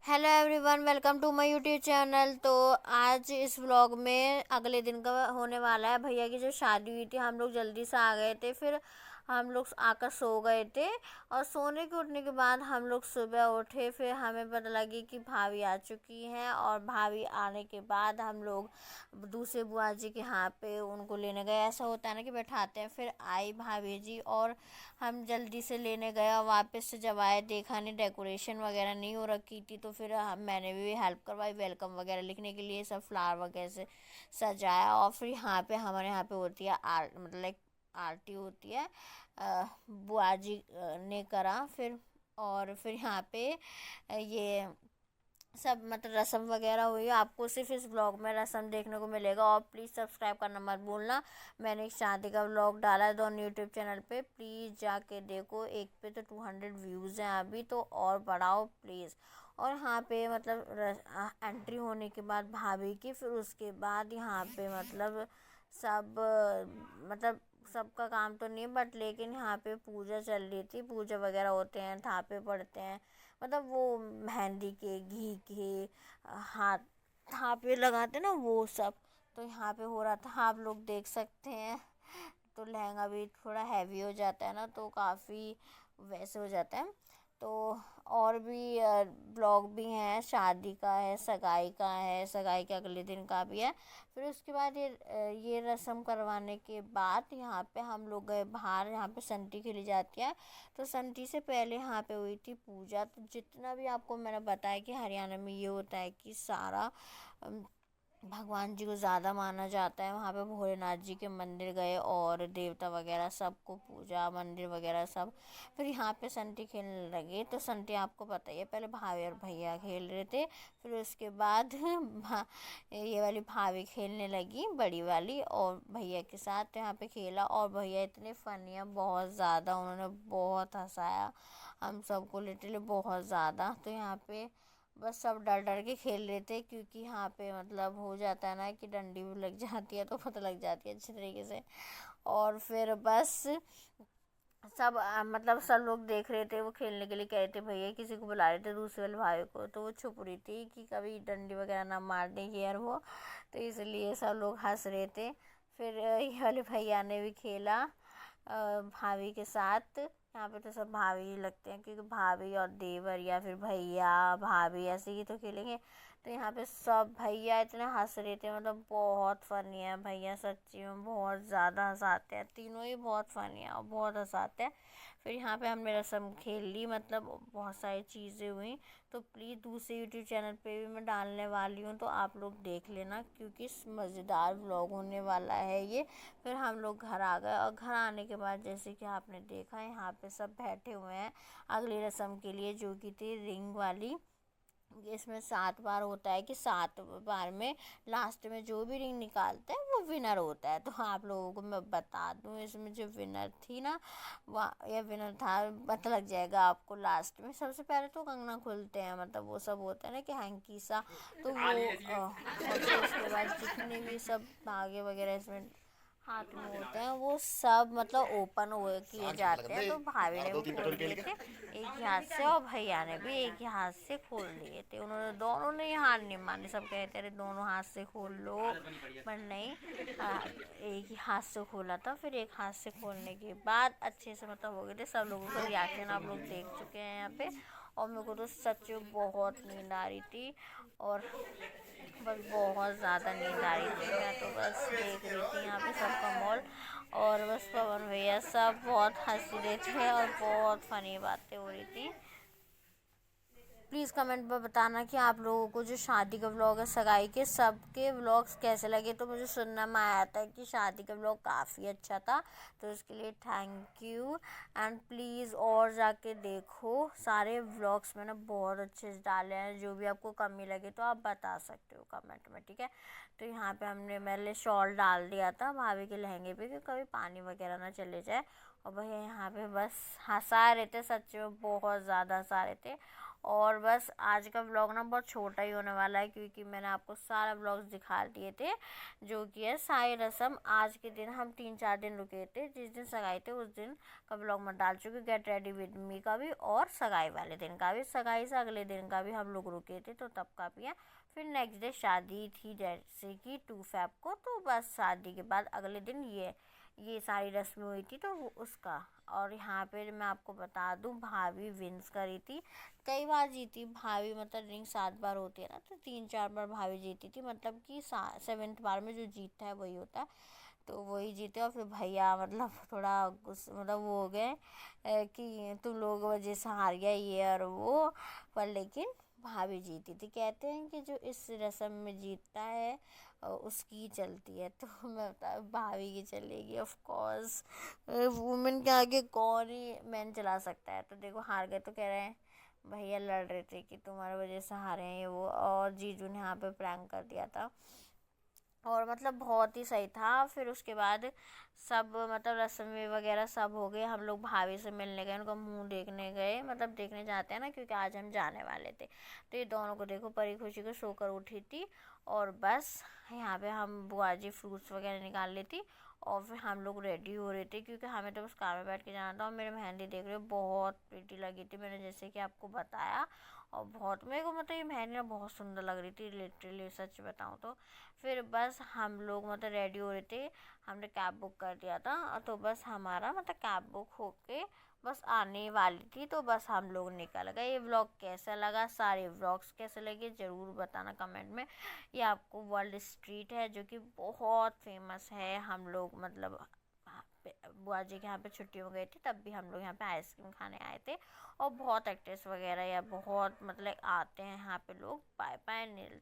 Hello everyone, welcome to my YouTube channel. तो आज इस व्लॉग में अगले दिन का होने वाला है। भैया की जो शादी हुई थी, हम लोग जल्दी से आ गए थे। फिर हम लोग आकर सो गए थे और सोने के उठने के बाद हम लोग सुबह उठे। फिर हमें पता लगी कि भाभी आ चुकी हैं और भाभी आने के बाद हम लोग दूसरे बुआ जी के यहाँ पे उनको लेने गए। ऐसा होता है ना कि बैठाते हैं। फिर आई भाभी जी और हम जल्दी से लेने गए और वापस से जब आए देखा नहीं, डेकोरेशन वगैरह नहीं हो रखी थी। तो फिर मैंने भी हेल्प करवाई, वेलकम वगैरह लिखने के लिए सब फ्लावर वगैरह से सजाया। और फिर यहाँ पे हमारे यहाँ पे होती है आर्ट, मतलब लाइक आरती होती है। बुआ जी ने करा फिर। और फिर यहाँ पे ये सब मतलब रस्म वगैरह हुई। आपको सिर्फ इस व्लॉग में रस्म देखने को मिलेगा। और प्लीज़ सब्सक्राइब करना मत भूलना। मैंने एक शादी का व्लॉग डाला है दोनों यूट्यूब चैनल पे, प्लीज़ जाके देखो। एक पे तो 200 व्यूज़ हैं अभी, तो और बढ़ाओ प्लीज़। और यहाँ पे मतलब एंट्री होने के बाद भाभी की, फिर उसके बाद यहाँ पे मतलब सब मतलब सबका काम तो नहीं, बट लेकिन यहाँ पे पूजा चल रही थी। पूजा वगैरह होते हैं, थापे पड़ते हैं, मतलब वो मेहंदी के, घी के, हाथ थापे लगाते ना वो सब। तो यहाँ पे हो रहा था, आप लोग देख सकते हैं। तो लहंगा भी थोड़ा हैवी हो जाता है ना, तो काफ़ी वैसे हो जाता है। तो और भी ब्लॉग भी हैं, शादी का है, सगाई का है, सगाई के अगले दिन का भी है। फिर उसके बाद ये रस्म करवाने के बाद यहाँ पे हम लोग गए बाहर। यहाँ पे संटी खेली जाती है, तो संटी से पहले यहाँ पे हुई थी पूजा। तो जितना भी आपको मैंने बताया कि हरियाणा में ये होता है कि सारा भगवान जी को ज़्यादा माना जाता है। वहाँ पे भोलेनाथ जी के मंदिर गए और देवता वगैरह सबको पूजा, मंदिर वगैरह सब। फिर यहाँ पे संटी खेलने लगे। तो संटी आपको पता ही है, पहले भाभी और भैया खेल रहे थे, फिर उसके बाद ये वाली भाभी खेलने लगी, बड़ी वाली, और भैया के साथ यहाँ पे खेला। और भैया इतने फ़नी है, बहुत ज़्यादा उन्होंने बहुत हंसाया हम सबको, लिटरली बहुत ज़्यादा। तो यहाँ पे बस सब डर डर के खेल रहे थे, क्योंकि यहाँ पे मतलब हो जाता है ना कि डंडी भी लग जाती है, तो पता लग जाती है अच्छी तरीके से। और फिर बस सब मतलब सब लोग देख रहे थे, वो खेलने के लिए कह रहे थे, भैया किसी को बुला रहे थे दूसरे वाले भाई को, तो वो छुप रही थी कि कभी डंडी वगैरह ना मार दें ये और वो। तो इसलिए सब लोग हंस रहे थे। फिर ये वाले भैया ने भी खेला भाभी के साथ। यहाँ पे तो सब भाभी ही लगते हैं, क्योंकि भाभी और देवर या फिर भैया भाभी ऐसे ही तो खेलेंगे। तो यहाँ पे सब भैया इतने हंस रहे थे, मतलब बहुत फ़नी है भैया, सच्ची में बहुत ज़्यादा हंसाते हैं, तीनों ही बहुत फ़नी है और बहुत हंसाते हैं। फिर यहाँ पे हमने रस्म खेल ली, मतलब बहुत सारी चीज़ें हुई। तो प्लीज़ दूसरे यूट्यूब चैनल पे भी मैं डालने वाली हूँ, तो आप लोग देख लेना, क्योंकि मज़ेदार व्लॉग होने वाला है ये। फिर हम लोग घर आ गए, और घर आने के बाद जैसे कि आपने देखा, यहाँ पे सब बैठे हुए हैं अगली रस्म के लिए, जो कि थी रिंग वाली। इसमें 7 बार होता है कि 7 बार में लास्ट में जो भी रिंग निकालता है वो विनर होता है। तो आप लोगों को मैं बता दूं, इसमें जो विनर थी ना, वह या विनर था, पता लग जाएगा आपको लास्ट में। सबसे पहले तो कंगना खुलते हैं, मतलब वो सब होता है ना कि हैंकी सा, तो वो और फिर उसके बाद जितने भी सब धागे वगैरह इसमें हाथ में होते हैं, वो सब मतलब ओपन हुए किए जाते हैं। तो भाभी ने भी खोल दिए थे एक ही हाथ से, और भैया ने भी एक ही हाथ से खोल लिए थे। उन्होंने दोनों ने हार नहीं मानी, सब कहते रहे दोनों हाथ से खोल लो, पर नहीं, एक ही हाथ से खोला था। फिर एक हाथ से खोलने के बाद अच्छे से मतलब हो गए थे। सब लोगों का रिएक्शन आप लोग देख चुके हैं यहाँ पे। और मेरे को तो सच में बहुत नींद आ रही थी, और बस बहुत ज़्यादा नींद आ रही थी। मैं तो बस देख रही थी यहाँ पे सबका मॉल, और बस पवन भैया सब बहुत हंस रहे थे और बहुत फ़नी बातें हो रही थी। प्लीज़ कमेंट में बताना कि आप लोगों को जो शादी का व्लॉग है, सगाई के, सबके व्लॉग्स कैसे लगे। तो मुझे सुनने में आया था कि शादी का व्लॉग काफ़ी अच्छा था, तो इसके लिए थैंक यू। एंड प्लीज़ और जाके देखो, सारे व्लॉग्स मैंने बहुत अच्छे से डाले हैं। जो भी आपको कमी लगे तो आप बता सकते हो कमेंट में, ठीक है। तो यहाँ पे हमने मैंने शॉल डाल दिया था भाभी के लहंगे पे, कि कभी पानी वगैरह ना चले जाए। और भैया यहाँ पे बस हंसा रहे थे, सच में बहुत ज़्यादा हंसा रहे थे। और बस आज का ब्लॉग ना बहुत छोटा ही होने वाला है, क्योंकि मैंने आपको सारा ब्लॉग्स दिखा दिए थे जो कि है सारी रस्म। आज के दिन हम 3-4 दिन रुके थे, जिस दिन सगाई थे उस दिन का ब्लॉग मैं डाल चुकी हूँ, गेट रेडी विद मी का भी और सगाई वाले दिन का भी। सगाई से अगले दिन का भी हम लोग रुके थे तो तब का भी है। फिर नेक्स्ट डे शादी थी जैसे कि 2 फ़रवरी को, तो बस शादी के बाद अगले दिन ये सारी रस्में हुई थी तो उसका। और यहाँ पे मैं आपको बता दूँ, भाभी विंस करी थी, कई बार जीती भाभी, मतलब रिंग 7 बार होती है ना, तो 3-4 बार भाभी जीती थी, मतलब कि 7th बार में जो जीतता है वही होता है, तो वही जीते। और फिर भैया मतलब थोड़ा मतलब वो हो गए कि तुम लोगों की वजह से हार गया ये और वो, पर लेकिन भाभी जीती थी। कहते हैं कि जो इस रस्म में जीतता है उसकी चलती है, तो मैं बता भाभी की चलेगी ऑफ कोर्स। वुमेन के आगे कौन ही मैन चला सकता है। तो देखो हार गए, तो कह रहे हैं भैया लड़ रहे थे कि तुम्हारी वजह से हारे हैं ये वो, और जीजू ने यहाँ पे प्रैंक कर दिया था, और मतलब बहुत ही सही था। फिर उसके बाद सब मतलब रस्में वगैरह सब हो गए, हम लोग भाभी से मिलने गए, उनका मुंह देखने गए, मतलब देखने जाते हैं ना, क्योंकि आज हम जाने वाले थे। तो ये दोनों को देखो परी खुशी को सोकर उठी थी, और बस यहाँ पे हम बुआ जी फ्रूट्स वगैरह निकाल ली थी, और फिर हम लोग रेडी हो रहे थे, क्योंकि हमें तो बस कार में बैठ के जाना था। और मेरी मेहंदी देख रहे हो बहुत प्रीटी लगी थी, मैंने जैसे कि आपको बताया, और बहुत मेरे को मतलब ये मेहंदी ना बहुत सुंदर लग रही थी लिटरली, सच बताऊँ तो। फिर बस हम लोग मतलब रेडी हो रहे थे, हमने कैब बुक कर दिया था, तो बस हमारा मतलब कैब बुक होके बस आने वाली थी, तो बस हम लोग निकल गए। ये व्लॉग कैसा लगा, सारे व्लॉग्स कैसे लगे ज़रूर बताना कमेंट में। ये आपको वर्ल्ड स्ट्रीट है जो कि बहुत फेमस है, हम लोग मतलब बुआ जी के यहाँ पे छुट्टी में गए थे, तब भी हम लोग यहाँ पे आइसक्रीम खाने आए थे, और बहुत एक्ट्रेस वगैरह या बहुत मतलब आते हैं यहाँ पे लोग। बाय बाय नील।